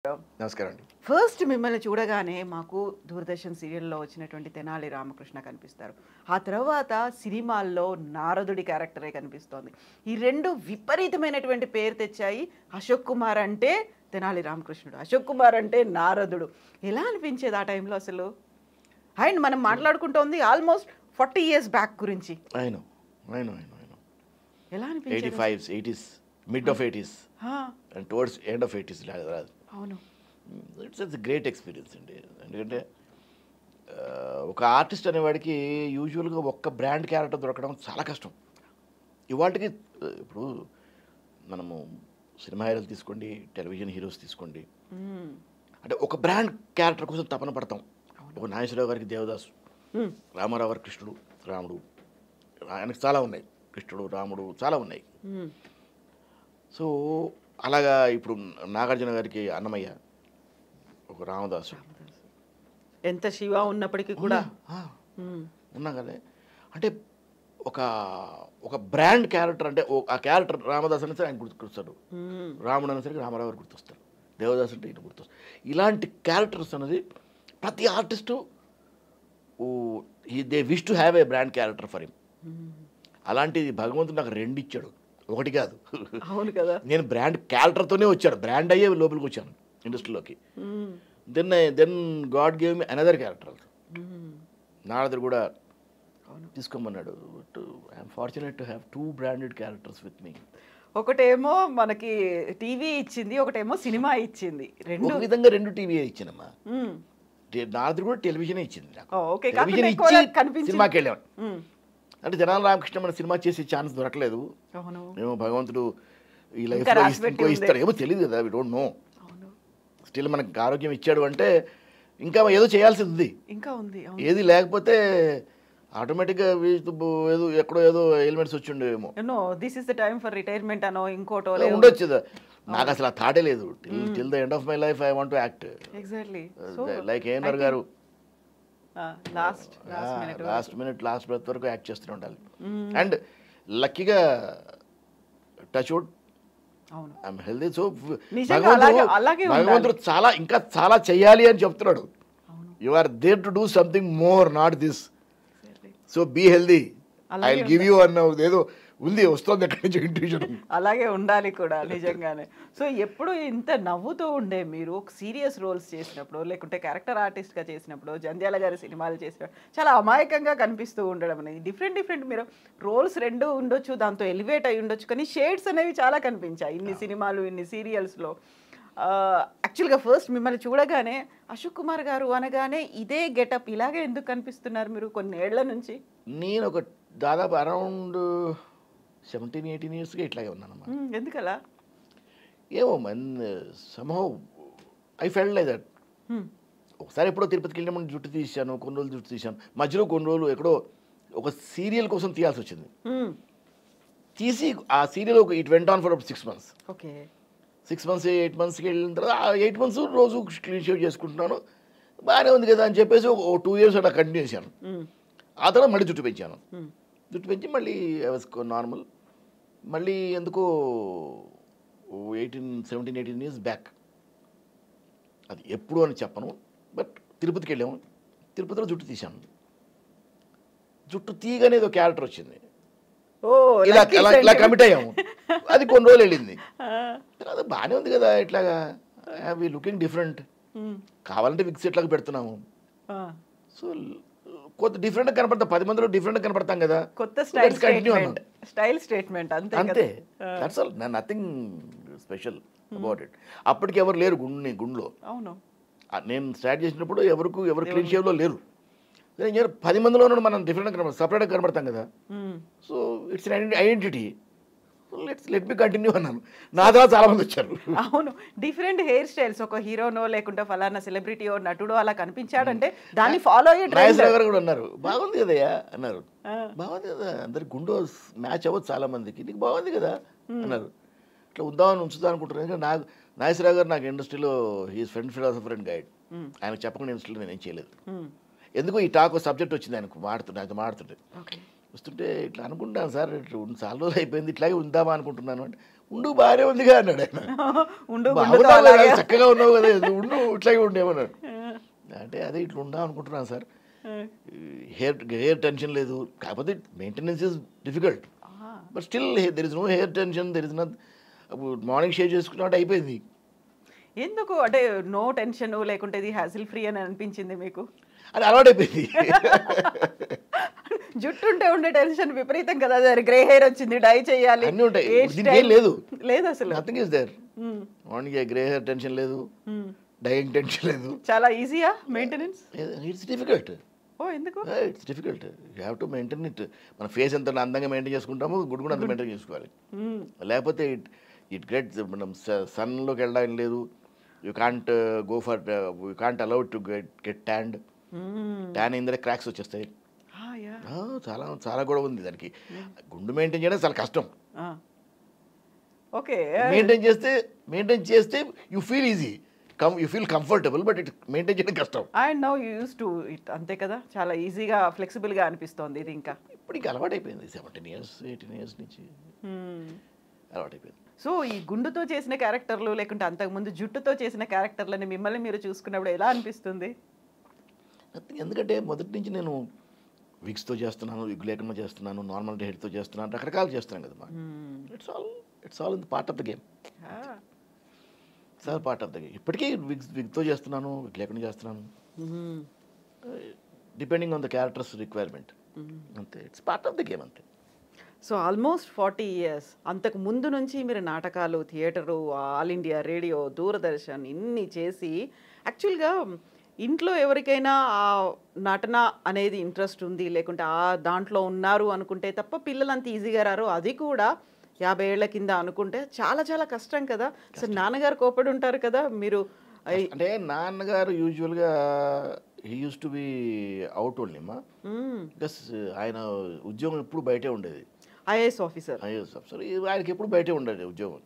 నమస్కారం అండి. ఫస్ట్ మిమ్మల్ని చూడగానే మాకు దూరదర్శన్ సీరియల్లో వచ్చినటువంటి తెనాలి రామకృష్ణ కనిపిస్తారు. ఆ తర్వాత సినిమాల్లో నారదుడి క్యారెక్టరే కనిపిస్తోంది. ఈ రెండు విపరీతమైనటువంటి పేరు తెచ్చాయి. అశోక్ కుమార్ అంటే తెనాలి రామకృష్ణుడు, అశోక్ కుమార్ అంటే నారదుడు. ఎలా అనిపించేది ఆ టైంలో అసలు? అండ్ మనం మాట్లాడుకుంటోంది ఆల్మోస్ట్ 40 years బ్యాక్ గురించి. ఎలా అనిపించేది? 85s, 80s, mid of 80s and towards end of 80s. అవును, ఇట్స్ గ్రేట్ ఎక్స్పీరియన్స్ అండి. ఎందుకంటే ఒక ఆర్టిస్ట్ అనేవాడికి యూజువల్గా ఒక్క బ్రాండ్ క్యారెక్టర్ దొరకడం చాలా కష్టం. ఇవాటికి ఇప్పుడు మనము సినిమా హీరోలు తీసుకోండి, టెలివిజన్ హీరోస్ తీసుకోండి, అంటే ఒక బ్రాండ్ క్యారెక్టర్ కోసం తపన పడతాం. ఒక నాగేశ్వరరావు గారికి దేవదాసు, రామారావు గారికి కృష్ణుడు, రాముడు, ఆయనకు చాలా ఉన్నాయి, కృష్ణుడు, రాముడు చాలా ఉన్నాయి. సో అలాగా ఇప్పుడు నాగార్జున గారికి అన్నమయ్య, ఒక రామదాసు, ఎంత శివ ఉన్నప్పటికీ కూడా ఉన్నాం కదా. అంటే ఒక ఒక బ్రాండ్ క్యారెక్టర్, అంటే ఆ క్యారెక్టర్ రామదాస్ అనే సరే ఆయన గుర్తుకొస్తాడు, రాముడు అనే సరికి రామారావు గారు గుర్తొస్తారు, దేవదాస్ అంటే ఈయన గుర్తొస్తారు. ఇలాంటి క్యారెక్టర్స్ అనేది ప్రతి artist they wish to have a brand character for him. అలాంటిది భగవంతుడు నాకు 2 ఇచ్చాడు, ఒకటి కాదు. అవును కదా. నేను బ్రాండ్ క్యారెక్టర్తోనే వచ్చాడు, బ్రాండ్ అయ్యే లోపలికి వచ్చాను ఇండస్ట్రీలోకి. Then God gave me another character. నారదుడు కూడా తీసుకోమన్నాడు. I'm fortunate to have 2 branded characters with me. ఒకటేమో మనకి టీవీ ఇచ్చింది, ఒకటేమో సినిమా ఇచ్చింది. ఒక విధంగా 2 టీవీ ఇచ్చానమ్మా. నారదుడు కూడా టెలివిజనే ఇచ్చింది నాకు. టెలివిజన్ ఇచ్చి సినిమాకి వెళ్ళాను. అంటే తెనాలి రామకృష్ణ మన సినిమా చేసే ఛాన్స్ దొరకలేదు. ఏమో భగవంతుడు ఈ లైఫ్లో ఇంకో ఇస్తాడు, ఏమో తెలియదు కదా, వి డోంట్ నో. స్టిల్ మనకు ఆరోగ్యం ఇచ్చాడు అంటే ఇంకా ఏదో చేయాల్సి ఉంది, ఇంకా ఉంది. ఏది లేకపోతే ఆటోమేటిక్గా ఏదో ఎక్కడో ఏదో ఎలిమెంట్స్ వచ్చి ఉండేవేమో. This is the time for retirement అనో ఇంకోటో ఉండొచ్చు. నాకు అసలు ఆ థాటే లేదు. Till the end of my life I want to act. Exactly like ANR garu last minute last breath వరకు యాక్ట్ చేస్తూనే ఉండాలి. అండ్ లక్కీగా touch wood I'm healthy. So భగవంతుడు ఇంకా చాలా చెయ్యాలి అని చెప్తున్నాడు. You are there to do something more, not this. So be healthy, I will give you అన్న ఏదో ఉంది, వస్తుంది ఎక్కడి నుంచి ఇంట్యూషన్. అలాగే ఉండాలి కూడా నిజంగానే. సో ఎప్పుడు ఇంత నవ్వుతూ ఉండే మీరు సీరియస్ రోల్స్ చేసినప్పుడు, లేకుంటే క్యారెక్టర్ ఆర్టిస్ట్గా చేసినప్పుడు, జంధ్యాల గారి సినిమాలు చేసినప్పుడు చాలా అమాయకంగా కనిపిస్తూ ఉండడం అనేది. డిఫరెంట్ మీరు రోల్స్ 2 ఉండొచ్చు, దాంతో ఎలివేట్ అయి ఉండొచ్చు, కానీ షేడ్స్ అనేవి చాలా కనిపించాయి ఇన్ని సినిమాలు, ఇన్ని సీరియల్స్లో. యాక్చువల్గా ఫస్ట్ మిమ్మల్ని చూడగానే అశోక్ కుమార్ గారు అనగానే ఇదే గెటప్, ఇలాగే ఎందుకు కనిపిస్తున్నారు మీరు కొన్నేళ్ల నుంచి? నేను ఒక దాదాపు అరౌండ్ 17-18 yearsగా ఇట్లాగే ఉన్నానమ్మా. ఎందుకలా? ఏమో somehow I felt like that. ఒకసారి ఎప్పుడో తిరుపతికి వెళ్ళినప్పుడు జుట్టు తీసాను, కొన్ని రోజులు జుట్టు తీసాను, మధ్యలో కొన్ని రోజులు ఎక్కడో ఒక సీరియల్ కోసం తీయాల్సి వచ్చింది. తీసి ఆ serial it went on for 6 months. Okay, 6 months 8 monthsకి వెళ్ళిన తర్వాత 8 months రోజు క్లీన్ షేవ్ చేసుకుంటున్నాను, బాగానే ఉంది కదా అని చెప్పేసి ఒక 2 years అలా కంటిన్యూ చేశాను. ఆ తర్వాత మళ్ళీ జుట్టు పెంచాను. జుట్టు పెంచి మళ్ళీ ఐ వాజ్ నార్మల్. మళ్ళీ ఎందుకో 17-18 years బ్యాక్, అది ఎప్పుడు అని చెప్పను, బట్ తిరుపతికి వెళ్ళాము. తిరుపతిలో జుట్టు తీశాను. జుట్టు తీయగానే ఏదో క్యారెక్టర్ వచ్చింది, ఇలా కమిట్ అయ్యాము. అది కొన్ని రోజులు వెళ్ళింది. అది బాగానే ఉంది కదా, ఇట్లాగా వి లుకింగ్ డిఫరెంట్, కావాలంటే విక్స్ ఎట్లాగా పెడుతున్నాము. సో కొత్త డిఫరెంట్ కనపడతాం, 10 మందిలో డిఫరెంట్ కనపడతాం కదా, కొత్త స్టైల్ స్టేట్మెంట్ అంతే. That's all, nothing special about it. అప్పటికి ఎవరు లేరు గుండెలో. అవును, నేను స్టార్ట్ చేసినప్పుడు ఎవరు క్లీన్ షేవ్లో లేరు. 10 మందిలో మనం డిఫరెంట్ కనపడతాం, సపరేట్గా కనపడతాం కదా. So it's identity, let me continue అన్నాను. నా ద్వారా చాలా మంది వచ్చారు. అవును, డిఫరెంట్ హెయిర్ స్టైల్స్, ఒక హీరోనో లేకుంటే ఫలానా సెలబ్రిటీయో నటుడో అలా కనిపించాడంటే దాన్ని ఫాలో అయ్యే నాగేశ్వరరావు గారు కూడా అన్నారు, బాగుంది కదయ్యా అన్నారు. బాగుంది కదా, అందరి గుండె మ్యాచ్ అవ్వదు చాలా మందికి, నీకు బాగుంది కదా అన్నారు. ఇట్లా ఉందామని ఉంచుదా అనుకుంటున్నాను. నాగేశ్వరరావు గారు నాకు ఇండస్ట్రీలో he's friend, philosopher and guide. ఆయనకు చెప్పకుండా ఇండస్ట్రీలో నేనేం చేయలేదు. ఎందుకు ఈ టాక్ సబ్జెక్ట్ వచ్చింది ఆయనకు, మాడుతుంటే వస్తుంటే ఇట్లా అనుకుంటాను సార్, ఇట్లా చాలా రోజులు అయిపోయింది, ఇట్లాగే ఉందామా అనుకుంటున్నాను అంటే, ఉండు బాగానే ఉందిగా అన్నాడు ఆయన. ఉండు బాగున్నావు గుండుతో కదా, అలాగే. చక్కగా ఉన్నావు కదా, ఉండు ఇట్లాగే ఉండేమన్నాడు. అంటే అదే ఇట్లా ఉందాం అనుకుంటున్నాను సార్, హెయిర్ టెన్షన్ లేదు, కాకపోతే maintenance is difficult, but still there is no hair tension, there is not. Morning shave చేసుకున్నట్టు అయిపోయింది. ఎందుకు అంటే నో టెన్షన్ లేకుంటే ఇది హ్యాసిల్ ఫ్రీ అని అనిపించింది మీకు? అది అలవాటైపోయింది. జుట్టు ఉంటే ఉండే టెన్షన్ విపరీతం కదా, అది గ్రే హెయిర్ వచ్చింది, డై చేయాలి, అన్నీ ఉంటాయి, hair దీనికి ఏం style. లేదు, లేదు అసలు. Nothing is there. Morning grey hair tension లేదు, డైయింగ్ టెన్షన్ లేదు. చాలా ఈజీయా మెయింటెనెన్స్? It's difficult. ఓ ఎందుకు? It's difficult, you have to maintain it. మన ఫేస్ ఎంత అందంగా మెయింటైన్ చేసుకుంటామో గుడ్ కూడా అంత మెయింటైన్ చేసుకోవాలి. లేకపోతే ఇట్ గెట్, మనం సన్లోకి వెళ్ళడానికి లేదు, you can't go for, you can't allow to get tan. Tan అయిందంటే క్రాక్స్ వచ్చేస్తాయి. చాలా చాలా కూడా ఉంది దానికి. గుండు మెయింటైన్ చేయడం చాలా కష్టం. ఓకే, మెయింటైన్ చేస్తే you feel easy, you feel comfortable, but it maintain చేయడం కష్టం. And now use to it, అంతే కదా, చాలా ఈజీగా ఫ్లెక్సిబుల్గా అనిపిస్తోంది ఇది. ఇంకా ఇప్పుడు ఇంకా అలవాటైపోయింది, 17 years 18 years నుంచి అలవాటైపోయింది. సో ఈ గుండుతో చేసిన క్యారెక్టర్లు లేకుంటే అంతకుముందు జుట్టుతో చేసిన క్యారెక్టర్లని మిమ్మల్ని మీరు చూసుకున్నప్పుడు ఎలా అనిపిస్తుంది? ఎందుకంటే మొదటి నుంచి నేను విగ్స్తో చేస్తున్నాను, విగ్ లేకుండా చేస్తున్నాను, నార్మల్ హెయిర్తో చేస్తున్నాను, రకరకాలు చేస్తున్నాను కదా. It's all in part of the game, sir part of the game. ఇప్పటికీ విగ్తో చేస్తున్నాను, విగ్ లేకుండా చేస్తున్నాను, depending on the characters requirement, అంతే. It's part of the game, అంతే. సో ఆల్మోస్ట్ 40 years అంతకు ముందు నుంచి మీరు నాటకాలు, theatre, All India Radio, Doordarshan ఇన్ని చేసి యాక్చువల్గా ఇంట్లో ఎవరికైనా ఆ నటన అనేది ఇంట్రెస్ట్ ఉంది లేకుంటే ఆ దాంట్లో ఉన్నారు అనుకుంటే తప్ప పిల్లలు అంత ఈజీగా రారు. అది కూడా 50 ఏళ్ల కింద అనుకుంటే చాలా చాలా కష్టం కదా. అసలు నాన్నగారు కోపడి ఉంటారు కదా మీరు? అంటే నాన్నగారు యూజువల్గా he use to be out only మా, బికాస్ ఆయన ఉద్యోగం ఎప్పుడు బయటే ఉండేది. IAS officer. ఆయనకి ఎప్పుడు బయటే ఉండేది ఉద్యోగం.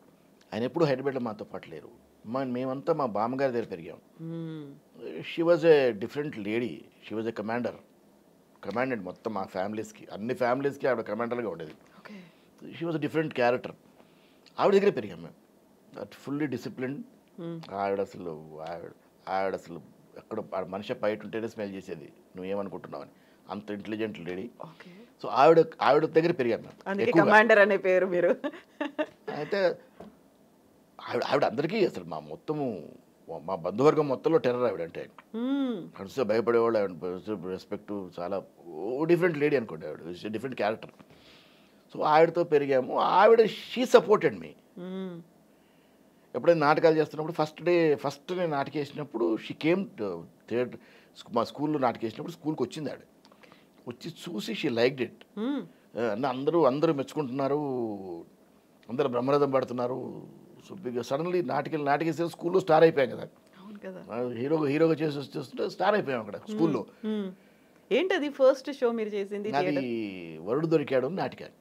ఆయన ఎప్పుడు హైదరాబాద్లో మాతో పాటు లేరు. మేమంతా మా బామ్మగారి దగ్గర పెరిగాం. She was a different lady, she was a commandant మొత్తం మా ఫ్యామిలీస్కి, అన్ని ఫ్యామిలీస్కి ఆవిడ కమాండర్గా ఉండేది. She was a different character. ఆవిడ దగ్గరే పెరిగాం మేము. That fully discipline. ఆవిడ అసలు ఎక్కడ మనిషి బయట ఉంటేనే స్మెల్ చేసేది, నువ్వేమనుకుంటున్నావు అని, అంత ఇంటెలిజెంట్ లేడీ. సో ఆవిడ దగ్గర పెరిగాం మేము. కమాండర్ అనే పేరు మీరు. అయితే ఆవిడ అందరికీ అసలు మా బంధువర్గం మొత్తంలో టెర్రర్ ఆవిడ అంటే. కడిస్తే భయపడేవాళ్ళు, ఆవిడ రెస్పెక్ట్, చాలా డిఫరెంట్ లేడీ అనుకోండి. ఆవిడ డిఫరెంట్ క్యారెక్టర్. సో ఆవిడతో పెరిగాము. ఆవిడ షీ సపోర్టెడ్ మీ. ఎప్పుడైనా నాటకాలు చేస్తున్నప్పుడు ఫస్ట్ నేను నాటకం వేసినప్పుడు షీ కేమ్ థియేటర్, మా స్కూల్లో నాటకం వేసినప్పుడు స్కూల్కి వచ్చింది ఆవిడ. వచ్చి చూసి షీ లైక్డ్ ఇట్. అందరూ మెచ్చుకుంటున్నారు, అందరూ బ్రహ్మరథం పడుతున్నారు. సో సడన్లీ నాటకేసిన స్కూల్లో స్టార్ అయిపోయాం కదా, హీరోగా చేస్తుంటే స్టార్ అయిపోయాం అక్కడ స్కూల్లో. ఏంటది ఫస్ట్ షో మీరు చేసింది? అది వరుడు దొరికాడు నాటకాలు.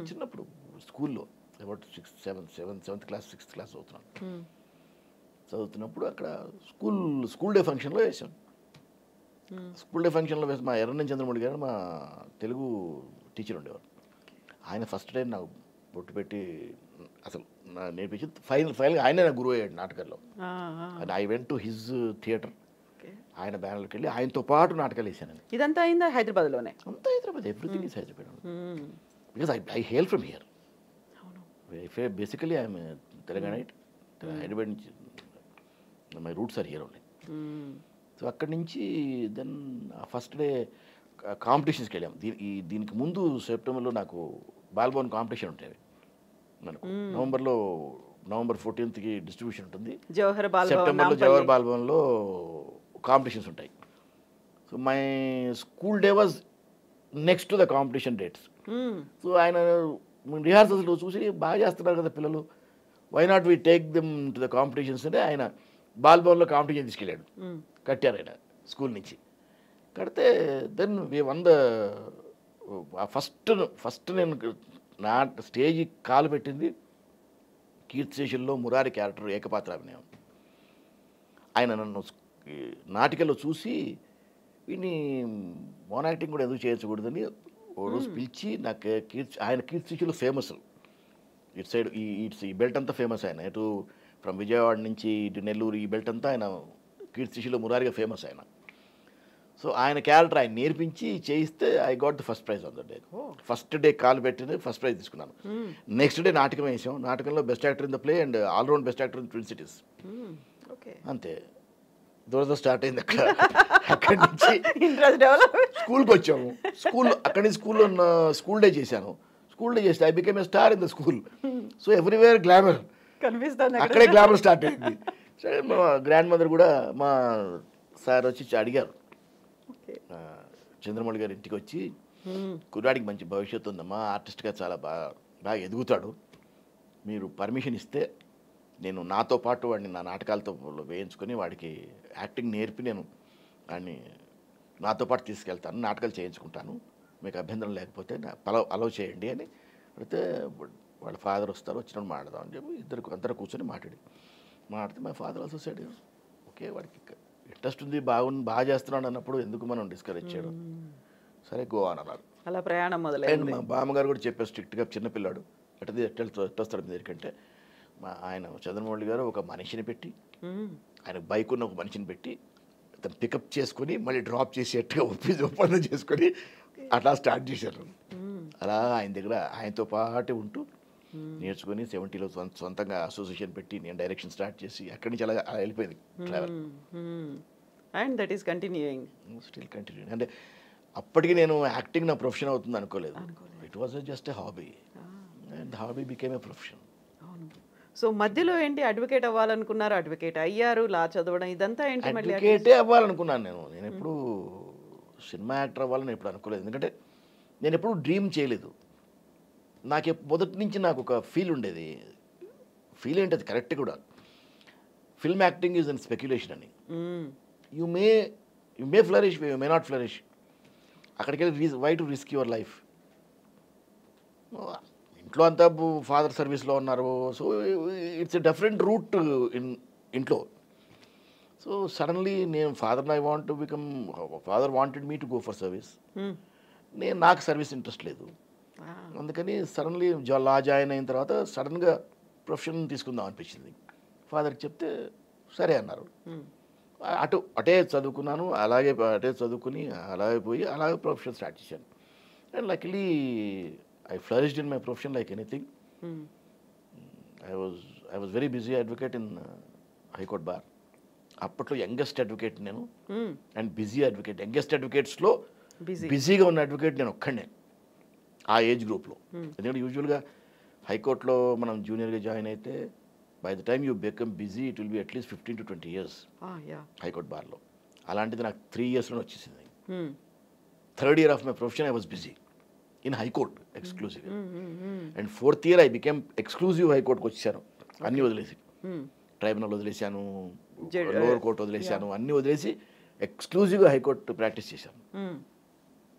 చిన్నప్పుడు స్కూల్లో about 7th class 6th class చదువుతున్నప్పుడు అక్కడ స్కూల్ డే ఫంక్షన్లో వేసాం. స్కూల్ డే ఫంక్షన్లో వేసి మా ఎర్రని చంద్రమౌళి గారు మా తెలుగు టీచర్ ఉండేవారు. ఆయన ఫస్ట్ టైం నాకు బొట్టు పెట్టి అసలు నేర్పించి ఫైనల్గా ఆయనే నాకు గురువు అయ్యాడు నాటకాల్లో. And I went to his theatre, ఆయన బ్యానర్కి వెళ్ళి ఆయనతో పాటు నాటకాలు వేసాను. ఇదంతా అయిందా హైదరాబాద్లోనే? అంతా Hyderabad, everything is Hyderabad. Because I hail from here. Basically I'm Telanganite. Hyderabad నుంచి my roots are here only. So అక్కడి నుంచి దెన్ ఫస్ట్ డే కాంపిటీషన్స్కి వెళ్ళాం. దీనికి ముందు సెప్టెంబర్లో నాకు బాల్భవన్ కాంపిటీషన్ ఉంటాయి మనకు. నవంబర్ 14th డిస్ట్రిబ్యూషన్ ఉంటుంది. సెప్టెంబర్లో జవహర్ బాల్భవన్లో కాంపిటీషన్స్ ఉంటాయి. So my school day was next to the competition dates. So ఆయన రిహార్సల్స్లో చూసి బాగా చేస్తున్నారు కదా పిల్లలు, why not we take them to the competitions అంటే ఆయన బాల్భవన్లో కాంపిటీషన్ తీసుకెళ్ళాడు. కట్టారు ఆయన స్కూల్ నుంచి. కడితే then we won the first నేను నా స్టేజ్ కాలు పెట్టింది కీర్తిశేషుల్లో మురారి క్యారెక్టర్ ఏకపాత్ర అభినయం. ఆయన నన్ను నాటికల్లో చూసి వీడిని మోన్ యాక్టింగ్ కూడా ఎందుకు చేయకూడదని ఓ రోజు పిలిచి నాకు ఆయన కీర్తిశిష్యులు ఫేమస్ ఇటు సైడ్ ఈ బెల్ట్ అంతా ఫేమస్ ఆయన ఇటు ఫ్రమ్ విజయవాడ నుంచి ఇటు నెల్లూరు ఈ బెల్ట్ అంతా ఆయన కీర్తిశిష్యులు మురారిగా ఫేమస్ ఆయన. సో ఆయన క్యారెక్టర్ ఆయన నేర్పించి చేయిస్తే I got the first prize on the day. First day call పెట్టింది ఫస్ట్ ప్రైజ్ తీసుకున్నాను. నెక్స్ట్ డే నాటకం వేసాం. నాటకంలో best actor in the play and all round best actor in twin cities. అంతే దూరద స్టార్ట్ అయింది అక్కడ. అక్కడి నుంచి స్కూల్కి వచ్చాము. అక్కడి నుంచి స్కూల్ డే చేశాను. స్కూల్ డే చేస్తే I became a star in the school. So everywhere glamour కనిపిస్తుంది. అక్కడే గ్లామర్ స్టార్ట్ అయింది. సరే మా గ్రాండ్ మదర్ కూడా మా సార్ వచ్చి అడిగారు, చంద్రమౌళి గారి ఇంటికి వచ్చి, కుర్రాడికి మంచి భవిష్యత్తు ఉందమ్మా, ఆర్టిస్ట్గా చాలా బాగా ఎదుగుతాడు, మీరు పర్మిషన్ ఇస్తే నేను నాతో పాటు వాడిని నా నాటకాలతో వేయించుకొని వాడికి యాక్టింగ్ నేర్పి నేను వాడిని నాతో పాటు తీసుకెళ్తాను, నాటకాలు చేయించుకుంటాను, మీకు అభ్యంతరం లేకపోతే అలౌ చేయండి అని అడిగితే వాళ్ళ ఫాదర్ వస్తారు, వచ్చినప్పుడు మాట్లాడదాం అని చెప్పి అందరూ కూర్చొని మాట్లాడితే my father also side okay వాడికి ఇంట్రెస్ట్ ఉంది, బాగా చేస్తున్నాడు అన్నప్పుడు ఎందుకు మనం డిస్కరేజ్ చేయడం, సరే గో అని అన్నారు. అలా ప్రయాణం మొదలైంది. మా బామ్మగారు కూడా చెప్పారు స్ట్రిక్ట్గా, చిన్నపిల్లాడు ఎట్టొస్తాడు మీ దగ్గరికంటే ఆయన చంద్రమౌళి గారు ఒక మనిషిని పెట్టి, ఆయన బైక్ ఉన్న ఒక మనిషిని పెట్టి అతను పికప్ చేసుకొని మళ్ళీ డ్రాప్ చేసేట్టుగా ఒప్పందం చేసుకొని అట్లా స్టార్ట్ చేశారు. అలా ఆయన దగ్గర ఆయనతో పాటు ఉంటూ నేర్చుకొని 70లో సొంతంగా అసోసియేషన్ పెట్టి నేను డైరెక్షన్ స్టార్ట్ చేసి అక్కడి నుంచి అలా వెళ్ళిపోయింది travel. And that is continuing, still continuing. అంటే అప్పటికి నేను యాక్టింగ్ నా ప్రొఫెషన్ అవుతుంది అనుకోలేదు. It was just a hobby and hobby became a profession. So మధ్యలో ఏంటి అడ్వకేట్ అవ్వాలనుకున్నారు, అడ్వకేట్ అయ్యారు, లా చదవడం ఇదంతా ఏంటి? మళ్ళీ అడ్వకేటే అవ్వాలనుకున్నాను నేను ఎప్పుడు సినిమా యాక్టర్ అవ్వాలని ఎప్పుడు అనుకోలేదు. ఎందుకంటే నేను ఎప్పుడు డ్రీమ్ చేయలేదు. నాకు మొదటి నుంచి నాకు ఒక ఫీల్ ఉండేది, ఫీల్ ఏంటి అది కరెక్ట్ కూడా, film acting is an speculation అని. You may flourish, you may not flourish. అక్కడికి వెళ్ళి why to risk your life. ఇంట్లో అంతా ఫాదర్ సర్వీస్లో ఉన్నారు, so it's a different route ఇంట్లో. సో సడన్లీ నేను father wanted me to go for service. నాకు సర్వీస్ ఇంట్రెస్ట్ లేదు, అందుకని సడన్లీ లా జాయిన్ అయిన తర్వాత సడన్గా ప్రొఫెషన్ తీసుకుందాం అనిపించింది. ఫాదర్కి చెప్తే సరే అన్నారు. అటే చదువుకున్నాను, అటే చదువుకుని అలాగే పోయి అలాగే ప్రొఫెషన్ స్టార్ట్ చేశాను. And luckily I flourished in my profession like anything. I was very busy advocate in High Court bar. అప్పట్లో యంగెస్ట్ అడ్వకేట్ నేను అండ్ బిజీ అడ్వకేట్. యంగెస్ట్ అడ్వకేట్స్లో బిజీగా ఉన్న అడ్వకేట్ నేను ఒక్కడే ఆ ఏజ్ గ్రూప్లో. ఎందుకంటే యూజువల్గా హైకోర్టులో మనం జూనియర్గా జాయిన్ అయితే by the time you become busy it will be at least 15 to 20 years high court బార్లో. అలాంటిది నాకు 3 yearsలో వచ్చేసింది. Third year of my profession I was busy in high court exclusive. And 4th year I became exclusive హైకోర్టుకి వచ్చాను. అన్నీ వదిలేసి, tribunal వదిలేశాను, lower court వదిలేశాను, అన్నీ వదిలేసి ఎక్స్క్లూజివ్గా హైకోర్టు ప్రాక్టీస్ చేశాను.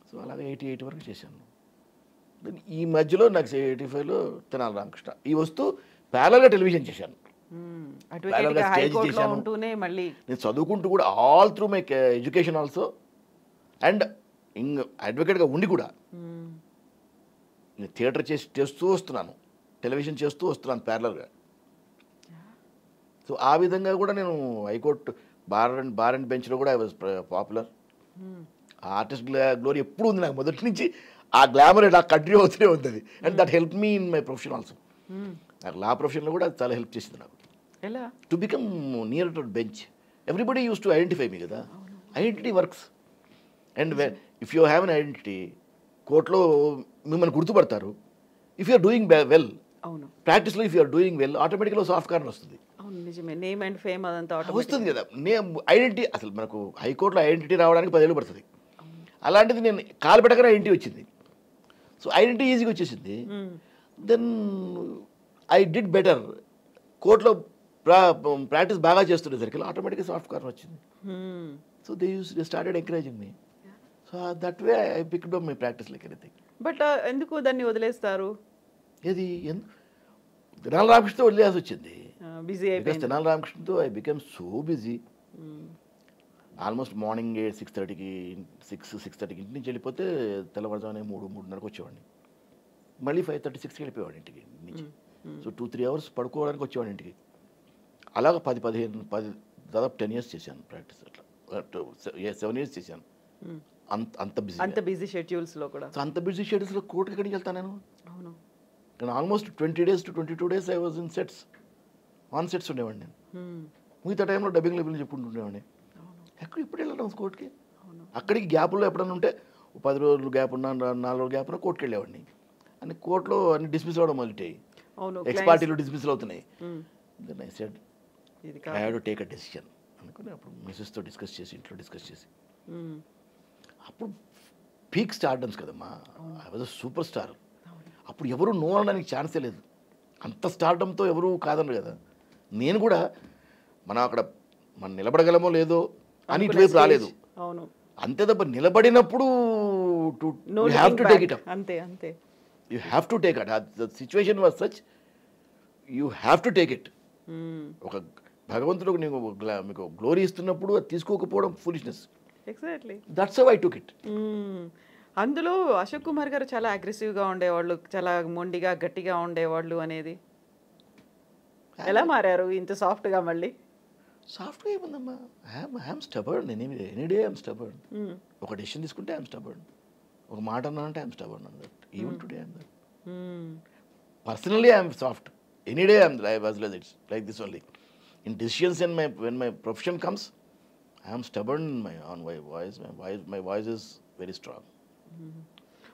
సో అలాగే 88 వరకు చేశాను. ఈ మధ్యలో నాకు 85లో తెనాలి రామకృష్ణ ఈ వస్తూ ప్యారల్గా టెలివిజన్ చేశాను, ప్యారల్గా స్టేజ్ చేశాను. నేను చదువుకుంటూ కూడా all through my education also and అడ్వకేట్గా ఉండి కూడా నేను థియేటర్ చేస్తూ వస్తున్నాను, టెలివిజన్ చేస్తూ వస్తున్నాను ప్యారలర్గా. సో ఆ విధంగా కూడా నేను హైకోర్టు బార్ అండ్ బెంచ్లో కూడా I was popular. Artist glory ఎప్పుడు ఉంది నాకు మొదటి నుంచి. ఆ గ్లామర్ ఇలా కంటిన్యూ అవుతూనే ఉంటుంది. And that help me in my profession also. నాకు లా ప్రొఫెషన్లో కూడా చాలా హెల్ప్ చేసింది నాకు to become near to bench. Everybody use to identify me కదా, identity works. And if you have an identity కోర్టులో మిమ్మల్ని గుర్తుపడతారు. ఇఫ్ యూఆర్ డూయింగ్ వెల్, ప్రాక్టీస్లో ఇఫ్ యూఆర్ డూయింగ్ వెల్ ఆటోమేటిక్గా సాఫ్ట్ కార్నర్ వస్తుంది. నేమ్ అండ్ ఫేమ్ అదంతా వస్తుంది కదా. ఐడెంటిటీ అసలు మనకు హైకోర్టులో ఐడెంటిటీ రావడానికి 10 ఏళ్ళు పడుతుంది. అలాంటిది నేను కాలు పెట్టగానే ఐడెంటిటీ వచ్చింది. సో ఐడెంటిటీ ఈజీగా వచ్చేసింది. Then I did better. కోర్టులో ప్రాక్టీస్ బాగా చేస్తుండేసరికి ఆటోమేటిక్గా సాఫ్ట్ కార్నర్ వచ్చింది. So they started encouraging me. So that way I picked up my practice like anything. But ఎందుకు దాన్ని వదిలేస్తారు? ఏది తెనాలి రామకృష్ణతో వదిలేయాల్సి వచ్చింది. బిజీ అయిపోయింది. తెనాలి రామకృష్ణతో I become so busy. Almost morning 6:30కి 6:30కి ఇంటి నుంచి వెళ్ళిపోతే తెల్లవారుజామునే 3:30కి వచ్చేవాడిని. మళ్ళీ 5:30-6కి వెళ్ళిపోయేవాడు ఇంటికి నుంచి. సో 2-3 అవర్స్ పడుకోవడానికి వచ్చేవాడు ఇంటికి. అలాగ 10 దాదాపు 10 ఇయర్స్ చేశాను ప్రాక్టీస్. అట్లా 7 ఇయర్స్ చేశాను. అంత బిజీ షెడ్యూల్స్లో కూడా. సో అంత బిజీ షెడ్యూల్స్లో కోర్టుకి ఎక్కడికి వెళ్తాను నేను? అవును. నేను almost 20 days to 22 days I was in sets, on sets ఉండేవాడిని నేను. మిగతా టైంలో డబ్బింగ్ లెవెల్ చెప్పుకుంటుండేవాడిని. ఎక్కడ ఇప్పుడు వెళ్ళడం కోర్టుకి? అక్కడికి గ్యాప్లో ఎప్పుడన్నా ఉంటే 10 రోజులు గ్యాప్ ఉన్నా 4 రోజులు గ్యాప్ ఉన్నా కోర్టుకి వెళ్ళేవాడిని. అని కోర్టులో అన్ని డిస్మిస్ అవ్వడం మొదలెట్టాయి. ఎక్స్పార్టీలు డిస్మిస్లు అవుతున్నాయి. Then I said I have to take a decision అనుకుని అప్పుడు మిసెస్తో డిస్కస్ చేసి, ఇంట్లో డిస్కస్ చేసి, అప్పుడు పీక్ స్టార్డమ్స్ కదమ్మా. I was a super star. అప్పుడు ఎవరు నో అనడానికి ఛాన్సే లేదు. అంత స్టార్డమ్తో ఎవరు కాదన్నారు కదా. నేను కూడా మనం నిలబడగలమో లేదో అని ఇటువైపు రాలేదు. అంతే తప్ప నిలబడినప్పుడు you have to take it up. అంతే you have to take it. The situation was such, you have to take it. ఒక భగవంతుడు మీకు గ్లోరీ ఇస్తున్నప్పుడు అది తీసుకోకపోవడం foolishness. Exactly. That's how I took it. అందులో అశోక్ కుమార్ గారు చాలా అగ్రెసివ్గా ఉండేవాళ్ళు, చాలా మొండిగా గట్టిగా ఉండేవాళ్ళు అనేది ఎలా మారారు ఇంత సాఫ్ట్గా మళ్ళీ? సాఫ్ట్గా ఏముందమ్మా, I'm stubborn. Any day I'm stubborn. ఒక డెసిషన్ తీసుకుంటే ఐఎమ్ స్టబర్న్. ఒక మాట అన్నానంటే I'm stubborn on that. Even today I'm that. Personally I'm soft. Any day I'm it's like this only. In decisions and when my profession comes, I am stubborn on my voice. My voice is very strong.